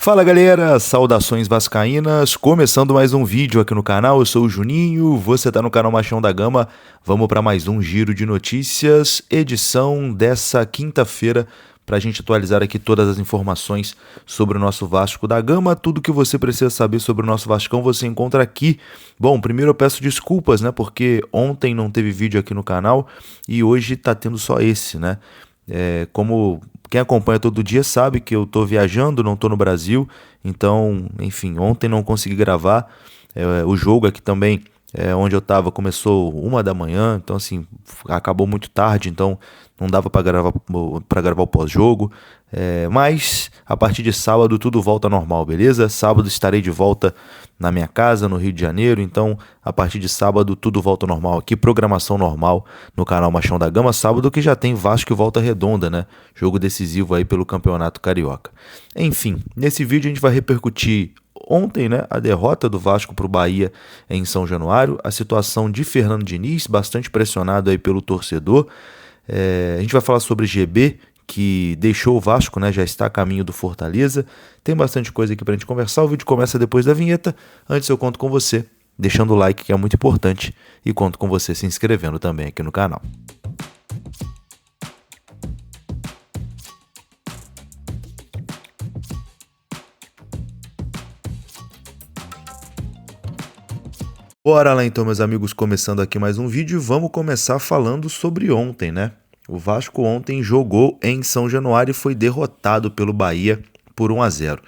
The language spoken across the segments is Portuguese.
Fala galera, saudações vascaínas, começando mais um vídeo aqui no canal, eu sou o Juninho, você tá no canal Machão da Gama, vamos para mais um giro de notícias, edição dessa quinta-feira, para a gente atualizar aqui todas as informações sobre o nosso Vasco da Gama, tudo que você precisa saber sobre o nosso Vascão você encontra aqui. Bom, primeiro eu peço desculpas, né, porque ontem não teve vídeo aqui no canal e hoje tá tendo só esse, né. Como quem acompanha todo dia sabe que eu tô viajando, não tô no Brasil, então, enfim, ontem não consegui gravar. O jogo aqui também, onde eu tava, começou 1 da manhã, então assim, acabou muito tarde, então não dava para gravar o pós-jogo. Mas a partir de sábado tudo volta ao normal, beleza? Sábado estarei de volta na minha casa, no Rio de Janeiro, então a partir de sábado tudo volta ao normal aqui, programação normal no canal Machão da Gama, sábado que já tem Vasco e Volta Redonda, né? Jogo decisivo aí pelo Campeonato Carioca. Enfim, nesse vídeo a gente vai repercutir ontem, né, a derrota do Vasco para o Bahia em São Januário, a situação de Fernando Diniz, bastante pressionado aí pelo torcedor. A gente vai falar sobre GB, que deixou o Vasco, né, já está a caminho do Fortaleza. Tem bastante coisa aqui pra gente conversar. O vídeo começa depois da vinheta. Antes eu conto com você, deixando o like, que é muito importante, e conto com você se inscrevendo também aqui no canal. Bora lá então, meus amigos, começando aqui mais um vídeo. Vamos começar falando sobre ontem, né? O Vasco ontem jogou em São Januário e foi derrotado pelo Bahia por 1-0.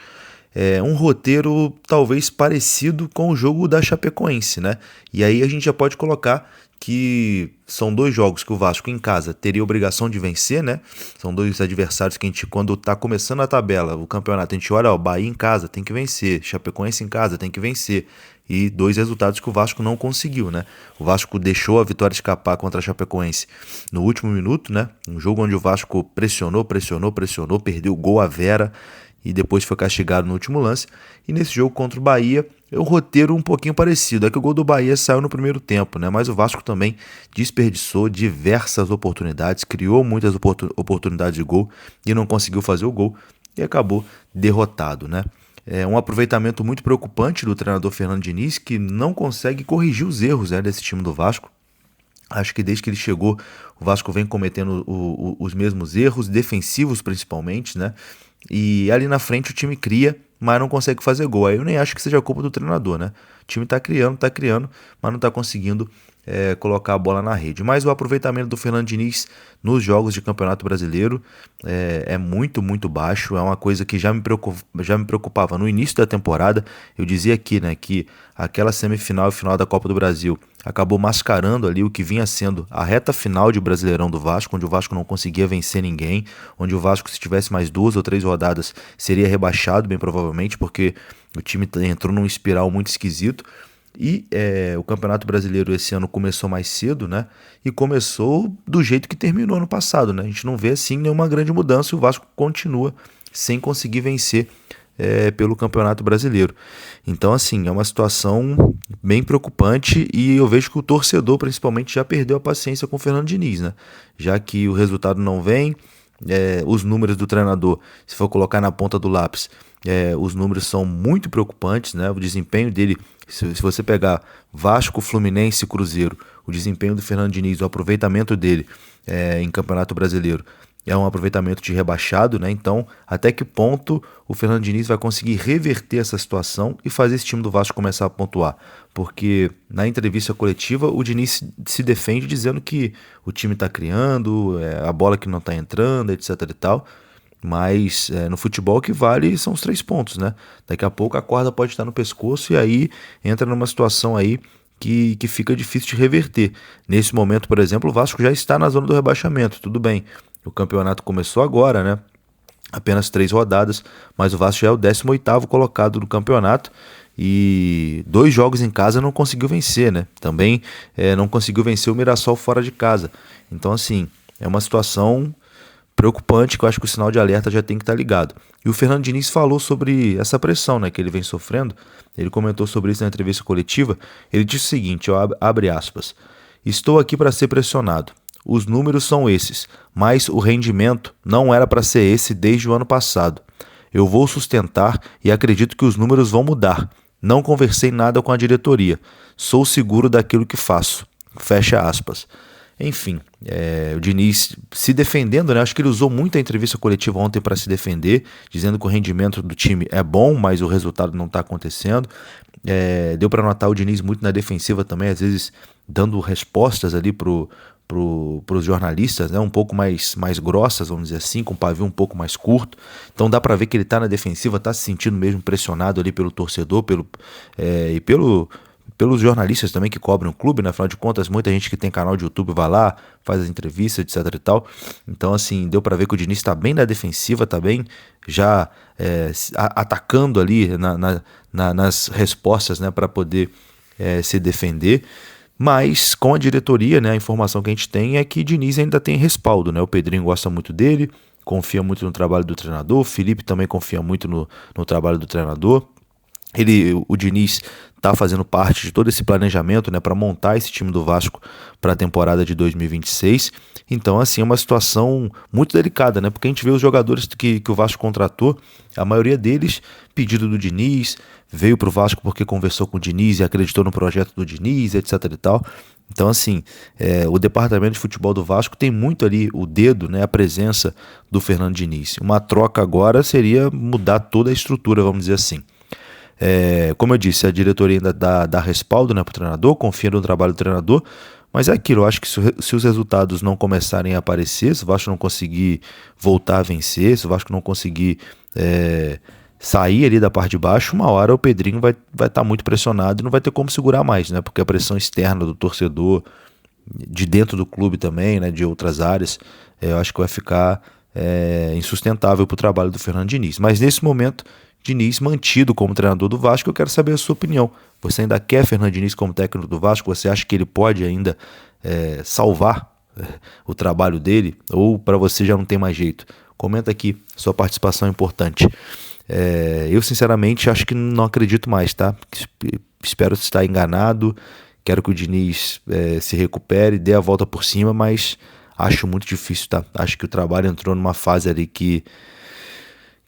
Um roteiro talvez parecido com o jogo da Chapecoense, né? E aí a gente já pode colocar que são dois jogos que o Vasco em casa teria obrigação de vencer, né? São dois adversários que a gente, quando tá começando a tabela, o campeonato, a gente olha, ó, Bahia em casa tem que vencer, Chapecoense em casa tem que vencer. E dois resultados que o Vasco não conseguiu, né? O Vasco deixou a vitória escapar contra a Chapecoense no último minuto, né? Um jogo onde o Vasco pressionou, perdeu o gol à Vera e depois foi castigado no último lance. E nesse jogo contra o Bahia, é um roteiro um pouquinho parecido. É que o gol do Bahia saiu no primeiro tempo, né? Mas o Vasco também desperdiçou diversas oportunidades, criou muitas oportunidades de gol e não conseguiu fazer o gol e acabou derrotado, né? Um aproveitamento muito preocupante do treinador Fernando Diniz, que não consegue corrigir os erros, né, desse time do Vasco. Acho que desde que ele chegou, o Vasco vem cometendo os mesmos erros, defensivos principalmente, né? E ali na frente o time cria, mas não consegue fazer gol. Aí eu nem acho que seja culpa do treinador, né? O time tá criando, mas não tá conseguindo colocar a bola na rede. Mas o aproveitamento do Fernando Diniz nos jogos de Campeonato Brasileiro é muito, muito baixo. É uma coisa que já me preocupava no início da temporada. Eu dizia aqui, né, que aquela semifinal e final da Copa do Brasil acabou mascarando ali o que vinha sendo a reta final de Brasileirão do Vasco, onde o Vasco não conseguia vencer ninguém, onde o Vasco, se tivesse mais 2 ou 3 rodadas, seria rebaixado, bem provavelmente, porque o time entrou num espiral muito esquisito. E o Campeonato Brasileiro esse ano começou mais cedo, né? E começou do jeito que terminou ano passado, né? A gente não vê assim nenhuma grande mudança e o Vasco continua sem conseguir vencer pelo Campeonato Brasileiro. Então, assim, é uma situação bem preocupante e eu vejo que o torcedor, principalmente, já perdeu a paciência com o Fernando Diniz, né? Já que o resultado não vem, os números do treinador, se for colocar na ponta do lápis, os números são muito preocupantes, né? O desempenho dele, se você pegar Vasco, Fluminense e Cruzeiro, o desempenho do Fernando Diniz, o aproveitamento dele em Campeonato Brasileiro é um aproveitamento de rebaixado, né? Então, até que ponto o Fernando Diniz vai conseguir reverter essa situação e fazer esse time do Vasco começar a pontuar? Porque na entrevista coletiva o Diniz se defende dizendo que o time está criando, a bola que não está entrando, etc e tal. Mas no futebol o que vale são os 3 pontos, né? Daqui a pouco a corda pode estar no pescoço e aí entra numa situação aí que fica difícil de reverter. Nesse momento, por exemplo, o Vasco já está na zona do rebaixamento, tudo bem. O campeonato começou agora, né? Apenas 3 rodadas, mas o Vasco já é o 18º colocado do campeonato e 2 jogos em casa não conseguiu vencer, né? Também não conseguiu vencer o Mirassol fora de casa. Então, assim, é uma situação preocupante, que eu acho que o sinal de alerta já tem que estar ligado. E o Fernando Diniz falou sobre essa pressão, né, que ele vem sofrendo. Ele comentou sobre isso na entrevista coletiva. Ele disse o seguinte, abre aspas: "Estou aqui para ser pressionado. Os números são esses, mas o rendimento não era para ser esse desde o ano passado. Eu vou sustentar e acredito que os números vão mudar. Não conversei nada com a diretoria. Sou seguro daquilo que faço. Fecha aspas. Enfim, o Diniz se defendendo, né? Acho que ele usou muito a entrevista coletiva ontem para se defender, dizendo que o rendimento do time é bom, mas o resultado não está acontecendo. Deu para notar o Diniz muito na defensiva também, às vezes dando respostas ali pros jornalistas, né? Um pouco mais grossas, vamos dizer assim, com um pavio um pouco mais curto. Então dá para ver que ele está na defensiva, está se sentindo mesmo pressionado ali pelo torcedor, e pelos jornalistas também que cobrem o clube, né? Afinal de contas, muita gente que tem canal de YouTube vai lá, faz as entrevistas, etc e tal. Então, assim, deu para ver que o Diniz está bem na defensiva, está bem já atacando ali nas respostas, né? Para poder se defender. Mas com a diretoria, né? A informação que a gente tem é que Diniz ainda tem respaldo, né? O Pedrinho gosta muito dele, confia muito no trabalho do treinador, o Felipe também confia muito no trabalho do treinador. O Diniz está fazendo parte de todo esse planejamento, né, para montar esse time do Vasco para a temporada de 2026. Então, assim, é uma situação muito delicada, né, porque a gente vê os jogadores que o Vasco contratou, a maioria deles pedido do Diniz, veio para o Vasco porque conversou com o Diniz e acreditou no projeto do Diniz, etc e tal. Então, assim, o departamento de futebol do Vasco tem muito ali o dedo, né, a presença do Fernando Diniz. Uma troca agora seria mudar toda a estrutura, vamos dizer assim. Como eu disse, a diretoria ainda dá respaldo, né, para o treinador, confia no trabalho do treinador, mas é aquilo, eu acho que se os resultados não começarem a aparecer, se o Vasco não conseguir voltar a vencer, se o Vasco não conseguir sair ali da parte de baixo, uma hora o Pedrinho vai estar muito pressionado e não vai ter como segurar mais, né, porque a pressão externa do torcedor, de dentro do clube também, né, de outras áreas, eu acho que vai ficar insustentável para o trabalho do Fernando Diniz. Mas nesse momento, Diniz mantido como treinador do Vasco, eu quero saber a sua opinião. Você ainda quer Fernando Diniz como técnico do Vasco? Você acha que ele pode ainda salvar o trabalho dele? Ou para você já não tem mais jeito? Comenta aqui, sua participação é importante. Eu sinceramente acho que não acredito mais, tá? Espero estar enganado, quero que o Diniz se recupere, dê a volta por cima, mas acho muito difícil, tá? Acho que o trabalho entrou numa fase ali que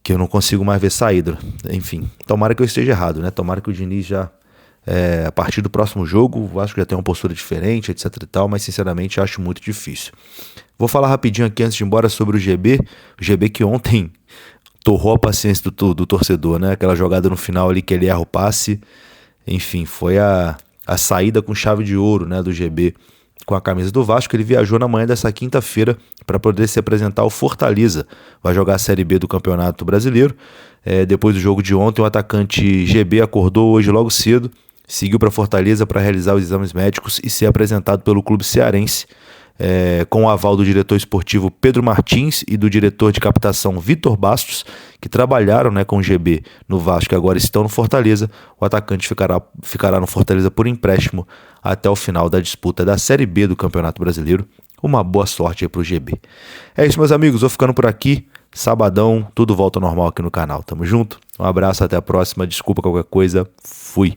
eu não consigo mais ver saída. Enfim, tomara que eu esteja errado, né? Tomara que o Diniz já, a partir do próximo jogo, o Vasco já tenha uma postura diferente, etc e tal, mas sinceramente acho muito difícil. Vou falar rapidinho aqui antes de ir embora sobre o GB que ontem torrou a paciência do torcedor, né? Aquela jogada no final ali que ele erra o passe, enfim, foi a saída com chave de ouro, né, do GB com a camisa do Vasco. Ele viajou na manhã dessa quinta-feira para poder se apresentar ao Fortaleza. Vai jogar a Série B do Campeonato Brasileiro. Depois do jogo de ontem, o atacante GB acordou hoje logo cedo, seguiu para Fortaleza para realizar os exames médicos e ser apresentado pelo clube cearense, com o aval do diretor esportivo Pedro Martins e do diretor de captação Vitor Bastos, que trabalharam, né, com o GB no Vasco e agora estão no Fortaleza. O atacante ficará no Fortaleza por empréstimo até o final da disputa da Série B do Campeonato Brasileiro. Uma boa sorte aí pro GB. É isso, meus amigos, vou ficando por aqui. Sabadão, tudo volta ao normal aqui no canal. Tamo junto, um abraço, até a próxima. Desculpa qualquer coisa, fui.